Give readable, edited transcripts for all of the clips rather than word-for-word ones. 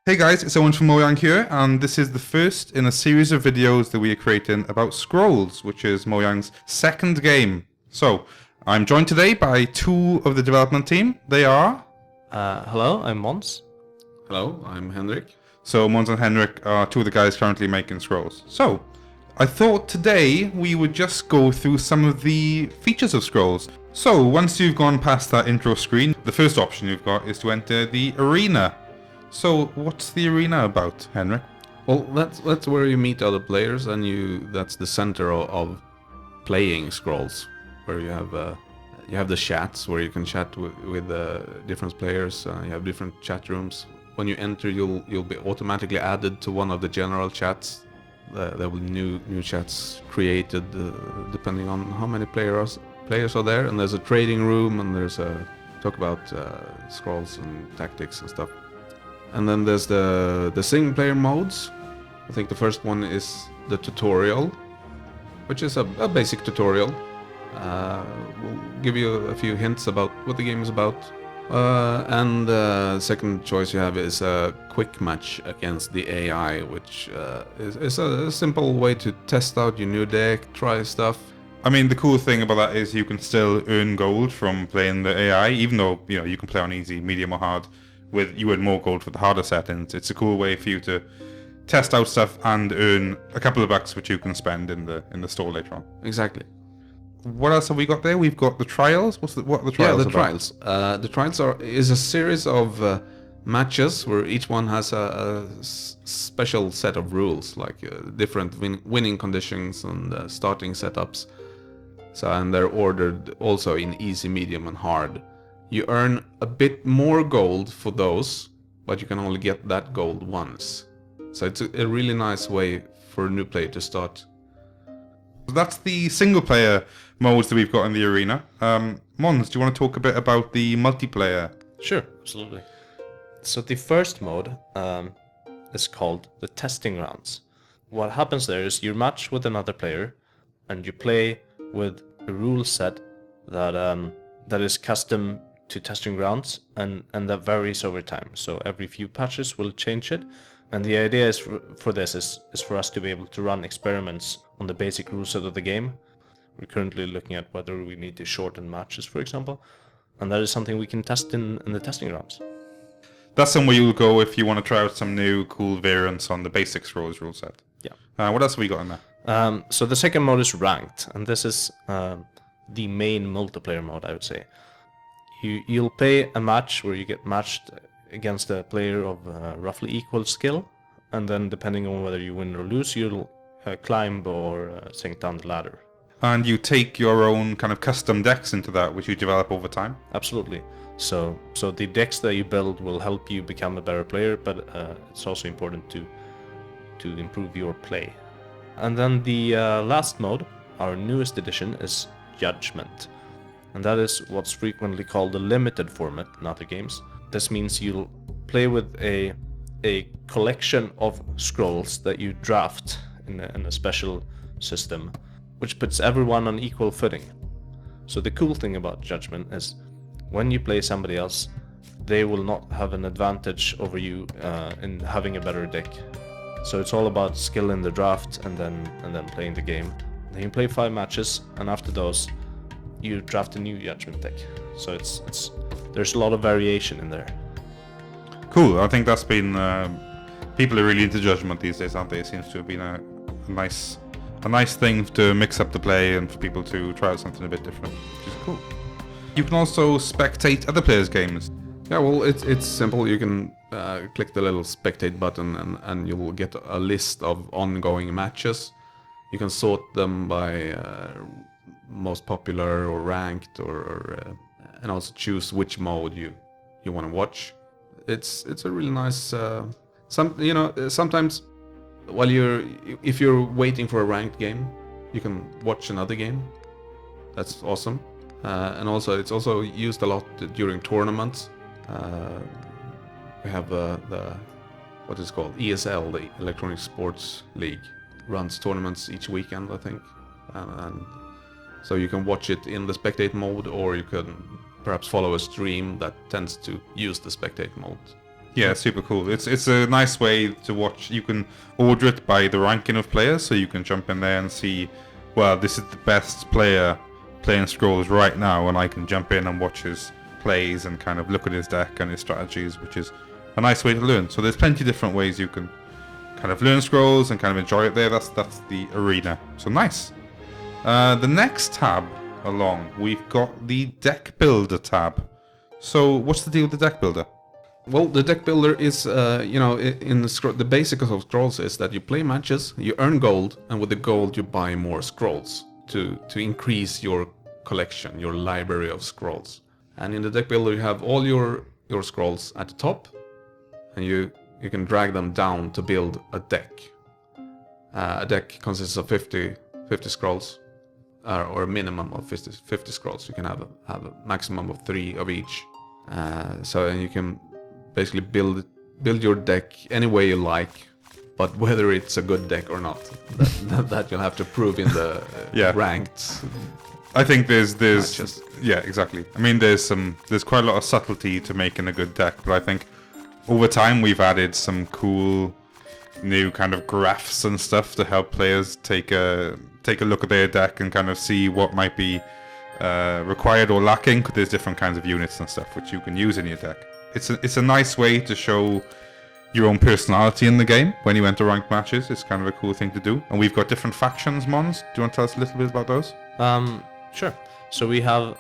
Hey guys, it's Owen from Mojang here, and this is the first in a series of videos that we are creating about Scrolls, which is Mojang's second game. So, I'm joined today by two of the development team. They are... Hello, I'm Mons. Hello, I'm Henrik. So, Mons and Henrik are two of the guys currently making Scrolls. So, I thought today we would just go through some of the features of Scrolls. So, once you've gone past that intro screen, the first option you've got is to enter the arena. So, what's the arena about, Henrik? Well, that's where you meet other players, and that's the center of playing Scrolls, where you have the chats where you can chat with different players. You have different chat rooms. When you enter, you'll be automatically added to one of the general chats. There will be new chats created depending on how many players are there. And there's a trading room, and there's a talk about Scrolls and tactics and stuff. And then there's the single player modes. I think the first one is the tutorial, which is a basic tutorial. We'll give you a few hints about what the game is about. And the second choice you have is a quick match against the AI, which is a simple way to test out your new deck, try stuff. I mean, the cool thing about that is you can still earn gold from playing the AI, even though you can play on easy, medium, or hard. You earn more gold for the harder settings. It's a cool way for you to test out stuff and earn a couple of bucks, which you can spend in the store later on. Exactly. What else have we got there? We've got the trials. What are the trials? Yeah, the trials. The trials is a series of matches where each one has a special set of rules, like different winning conditions and starting setups. And they're ordered also in easy, medium, and hard. You earn a bit more gold for those, but you can only get that gold once. So it's a really nice way for a new player to start. That's the single player modes that we've got in the arena. Mons, do you want to talk a bit about the multiplayer? Sure, absolutely. So the first mode is called the testing rounds. What happens there is you match with another player, and you play with a rule set that is custom to testing grounds, and that varies over time. So every few patches will change it, and the idea is for this is for us to be able to run experiments on the basic rule set of the game. We're currently looking at whether we need to shorten matches, for example, and that is something we can test in the testing grounds. That's somewhere you'll go if you want to try out some new cool variants on the basic Scrolls rule set. Yeah. What else have we got in there? So the second mode is ranked, and this is the main multiplayer mode, I would say. You'll play a match where you get matched against a player of roughly equal skill, and then depending on whether you win or lose, you'll climb or sink down the ladder. And you take your own kind of custom decks into that, which you develop over time? Absolutely. So the decks that you build will help you become a better player, but it's also important to improve your play. And then the last mode, our newest addition, is Judgment. And that is what's frequently called the limited format in other games. This means you'll play with a collection of scrolls that you draft in a special system, which puts everyone on equal footing. So the cool thing about Judgment is when you play somebody else, they will not have an advantage over you in having a better deck. So it's all about skill in the draft and then playing the game. Then you play 5 matches, and after those you draft a new Judgment deck. So there's a lot of variation in there. Cool. I think that's been people are really into Judgment these days, aren't they? It seems to have been a nice thing to mix up the play and for people to try out something a bit different, which is cool. You can also spectate other players' games. Yeah, well, it's simple. You can click the little spectate button, and you will get a list of ongoing matches. You can sort them by most popular or ranked, and also choose which mode you want to watch. It's a really nice. Sometimes while if you're waiting for a ranked game, you can watch another game. That's awesome. And also it's also used a lot during tournaments. We have what is called ESL, the Electronic Sports League, runs tournaments each weekend, I think, and so you can watch it in the spectate mode, or you can perhaps follow a stream that tends to use the spectate mode. Yeah, super cool. It's a nice way to watch. You can order it by the ranking of players, so you can jump in there and see, well, this is the best player playing Scrolls right now, and I can jump in and watch his plays and kind of look at his deck and his strategies, which is a nice way to learn. So there's plenty of different ways you can kind of learn Scrolls and kind of enjoy it there. That's the arena. So nice. The next tab along, we've got the deck builder tab. So what's the deal with the deck builder? Well, the deck builder is, in the basics of Scrolls is that you play matches, you earn gold, and with the gold you buy more scrolls to increase your collection, your library of scrolls. And in the deck builder you have all your scrolls at the top, and you can drag them down to build a deck. A deck consists of 50 scrolls, or a minimum of 50 scrolls. You can have a maximum of 3 of each. So you can basically build your deck any way you like, but whether it's a good deck or not, that you'll have to prove in the ranked. I think there's matches. Yeah, exactly. I mean, there's quite a lot of subtlety to making a good deck, but I think over time we've added some cool new kind of graphs and stuff to help players take a look at their deck and kind of see what might be required or lacking. There's different kinds of units and stuff which you can use in your deck. It's a nice way to show your own personality in the game when you enter ranked matches. It's kind of a cool thing to do. And we've got different factions, Mons. Do you want to tell us a little bit about those? Sure. So we have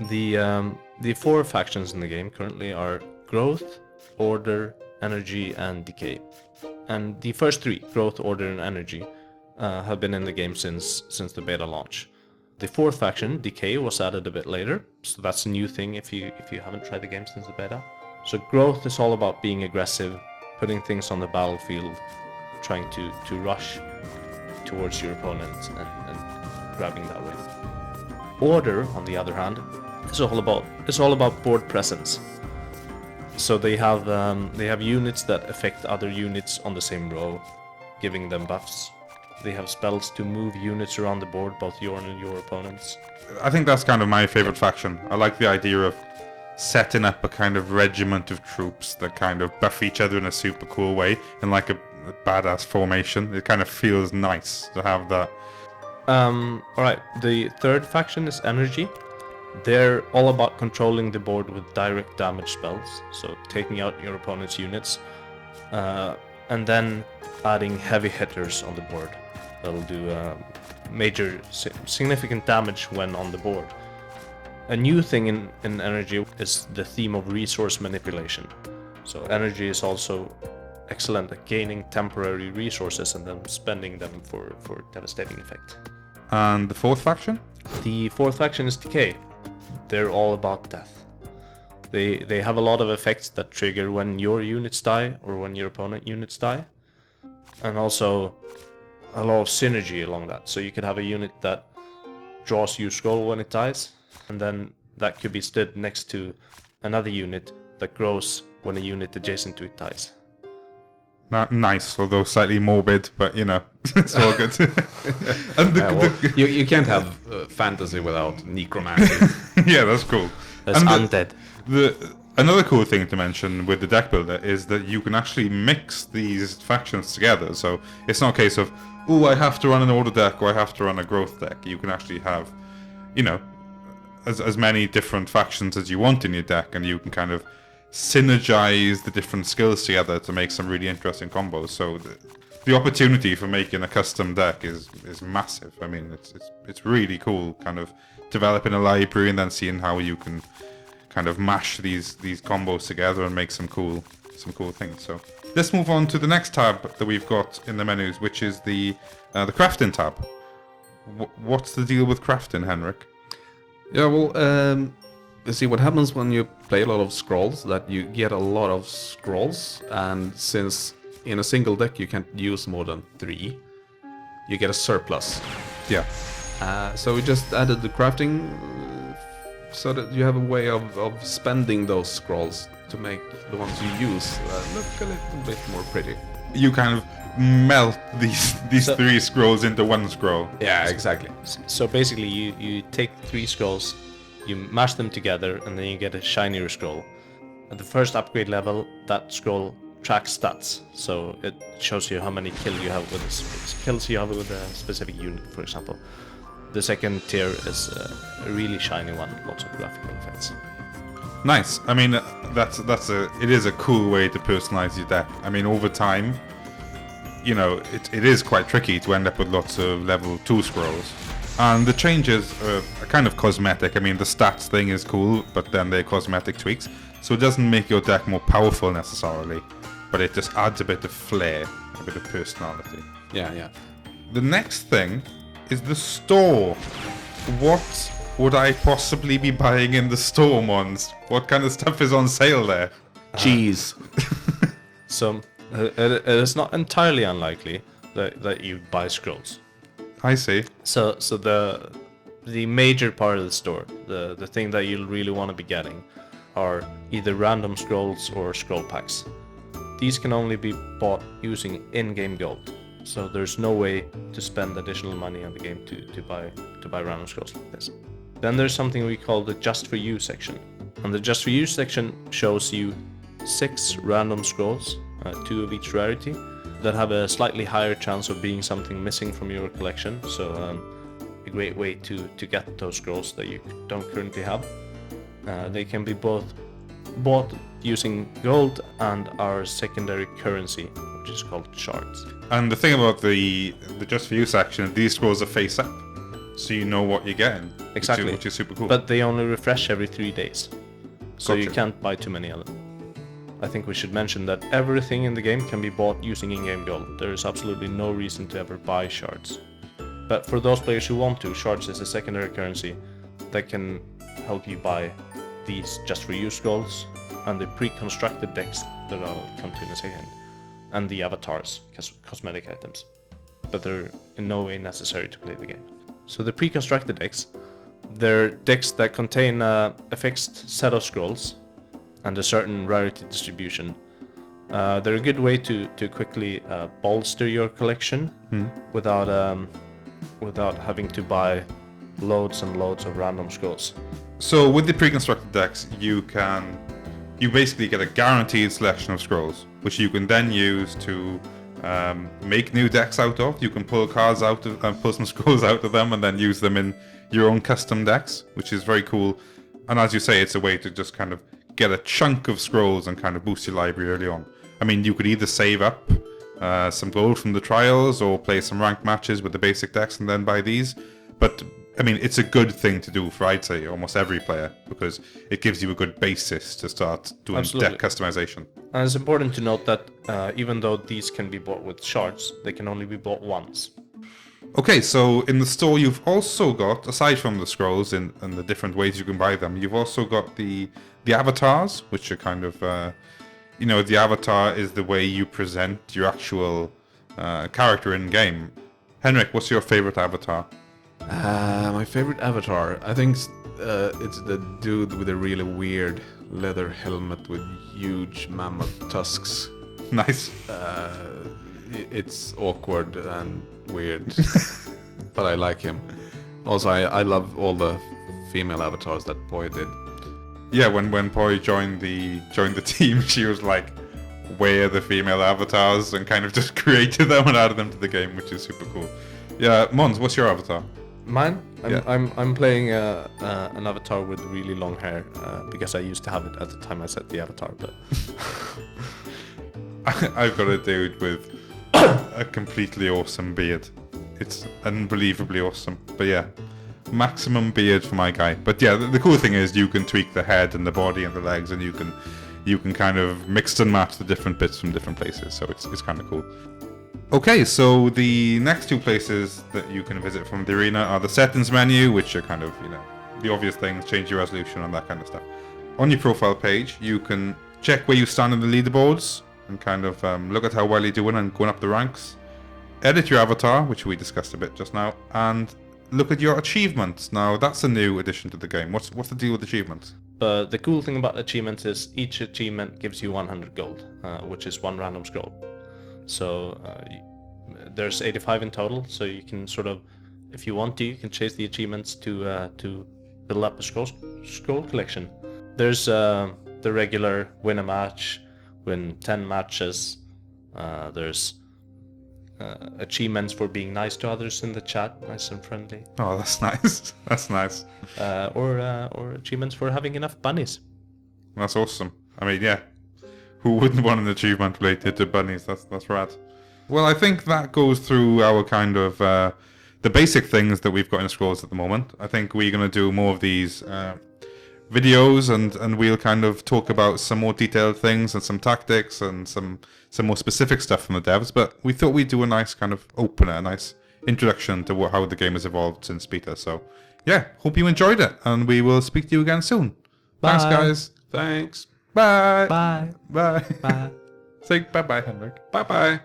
the 4 factions in the game currently are Growth, Order, Energy, and Decay. And the first 3, Growth, Order, and Energy, have been in the game since the beta launch. The 4th faction, Decay, was added a bit later, so that's a new thing if you haven't tried the game since the beta. So Growth is all about being aggressive, putting things on the battlefield, trying to rush towards your opponent and grabbing that way. Order, on the other hand, is all about board presence. So they have units that affect other units on the same row, giving them buffs. They have spells to move units around the board, both your and your opponents. I think that's kind of my favorite faction. I like the idea of setting up a kind of regiment of troops that kind of buff each other in a super cool way, in like a badass formation. It kind of feels nice to have that. Alright, the 3rd faction is Energy. They're all about controlling the board with direct damage spells, so taking out your opponent's units, and then adding heavy hitters on the board. That'll do major significant damage when on the board. A new thing in Energy is the theme of resource manipulation. So Energy is also excellent at gaining temporary resources and then spending them for devastating effect. And the 4th faction? The 4th faction is Decay. They're all about death. They have a lot of effects that trigger when your units die or when your opponent units die. And also a lot of synergy along that. So you could have a unit that draws you scroll when it dies, and then that could be stood next to another unit that grows when a unit adjacent to it dies. Nice, although slightly morbid, but it's all good. And you can't have fantasy without necromancy. Yeah, that's cool. That's undead. Another cool thing to mention with the deck builder is that you can actually mix these factions together. So it's not a case of, I have to run an order deck or I have to run a growth deck. You can actually have, as many different factions as you want in your deck, and you can kind of synergize the different skills together to make some really interesting combos. So the opportunity for making a custom deck is massive. I mean, it's really cool, kind of developing a library and then seeing how you can kind of mash these combos together and make some cool things. So let's move on to the next tab that we've got in the menus, which is the crafting tab. What's the deal with crafting, Henrik? Yeah, well, you see what happens when you play a lot of scrolls, that you get a lot of scrolls, and since in a single deck you can't use more than 3, you get a surplus. Yeah. So we just added the crafting so that you have a way of spending those scrolls to make the ones you use look a little bit more pretty. You kind of melt these 3 scrolls into 1 scroll. Yeah, exactly. So basically you take 3 scrolls, you mash them together, and then you get a shinier scroll. at the first upgrade level, that scroll tracks stats. So it shows you how many kills you have with a specific unit, for example. The second tier is a really shiny one, lots of graphical effects. Nice. I mean, it is a cool way to personalize your deck. I mean, over time, you know, it is quite tricky to end up with lots of level 2 scrolls. And the changes are kind of cosmetic. I mean, the stats thing is cool, but then they're cosmetic tweaks. So it doesn't make your deck more powerful necessarily, but it just adds a bit of flair, a bit of personality. Yeah. The next thing is the store. What would I possibly be buying in the store, Mons? What kind of stuff is on sale there? Cheese. So it is not entirely unlikely that you buy scrolls. I see. So the major part of the store, the thing that you'll really want to be getting, are either random scrolls or scroll packs. These can only be bought using in-game gold. So there's no way to spend additional money on the game to buy random scrolls like this. Then there's something we call the Just For You section. And the Just For You section shows you 6 random scrolls, 2 of each rarity, that have a slightly higher chance of being something missing from your collection. So a great way to get those scrolls that you don't currently have. They can be both bought using gold and our secondary currency, which is called shards. And the thing about the Just For You section, these scrolls are face up, so you know what you're getting. Exactly. Which is super cool. But they only refresh every 3 days. So you Gotcha. can't buy too many of them. I think we should mention that everything in the game can be bought using in-game gold. There is absolutely no reason to ever buy shards. But for those players who want to, shards is a secondary currency that can help you buy these Just For You scrolls and the pre-constructed decks that I'll come to in a second, and the avatars, cosmetic items. But they're in no way necessary to play the game. So the pre-constructed decks, they're decks that contain a fixed set of scrolls and a certain rarity distribution. They're a good way to quickly bolster your collection without having to buy loads and loads of random scrolls. So with the pre-constructed decks, you basically get a guaranteed selection of scrolls, which you can then use to make new decks out of. You can pull cards out of, pull some scrolls out of them, and then use them in your own custom decks, which is very cool. And as you say, it's a way to just kind of get a chunk of scrolls and kind of boost your library early on. I mean, you could either save up some gold from the trials or play some ranked matches with the basic decks and then buy these. But I mean, it's a good thing to do for, I'd say, almost every player, because it gives you a good basis to start doing Absolutely. deck customization. And it's important to note that even though these can be bought with shards, they can only be bought once. Okay, so in the store you've also got, aside from the scrolls and the different ways you can buy them, you've also got the avatars, which are kind of, the avatar is the way you present your actual character in-game. Henrik, what's your favorite avatar? My favorite avatar, I think it's the dude with a really weird leather helmet with huge mammoth tusks. Nice. It's awkward and weird, but I like him. Also, I love all the female avatars that Poi did. Yeah, when Poi joined the team, she was like, "Where are the female avatars?" and kind of just created them and added them to the game, which is super cool. Yeah, Mons, what's your avatar? Mine? Yeah. I'm playing an avatar with really long hair because I used to have it at the time I set the avatar, but I've got a dude with a completely awesome beard. It's unbelievably awesome. But yeah, maximum beard for my guy. But yeah, the cool thing is you can tweak the head and the body and the legs, and you can kind of mix and match the different bits from different places. So it's kind of cool. Okay, so the next 2 places that you can visit from the arena are the settings menu, which are kind of, the obvious things, change your resolution and that kind of stuff. On your profile page, you can check where you stand in the leaderboards and kind of look at how well you're doing and going up the ranks. Edit your avatar, which we discussed a bit just now, and look at your achievements. Now, that's a new addition to the game. What's the deal with achievements? But the cool thing about achievements is each achievement gives you 100 gold, which is 1 random scroll. So there's 85 in total, so you can sort of, if you want to, you can chase the achievements to build up a scroll collection. There's the regular win a match, win 10 matches. There's achievements for being nice to others in the chat, nice and friendly. Oh, that's nice. That's nice. Or achievements for having enough bunnies. That's awesome. I mean, yeah. Who wouldn't want an achievement related to bunnies? That's rad. Well, I think that goes through our kind of the basic things that we've got in Scrolls at the moment. I think we're going to do more of these videos, and we'll kind of talk about some more detailed things and some tactics and some more specific stuff from the devs. But we thought we'd do a nice kind of opener, a nice introduction to how the game has evolved since beta. So, yeah, hope you enjoyed it, and we will speak to you again soon. Bye. Thanks, guys. Thanks. Bye. Bye. Bye. Bye. Say bye-bye, Henrik. Bye bye.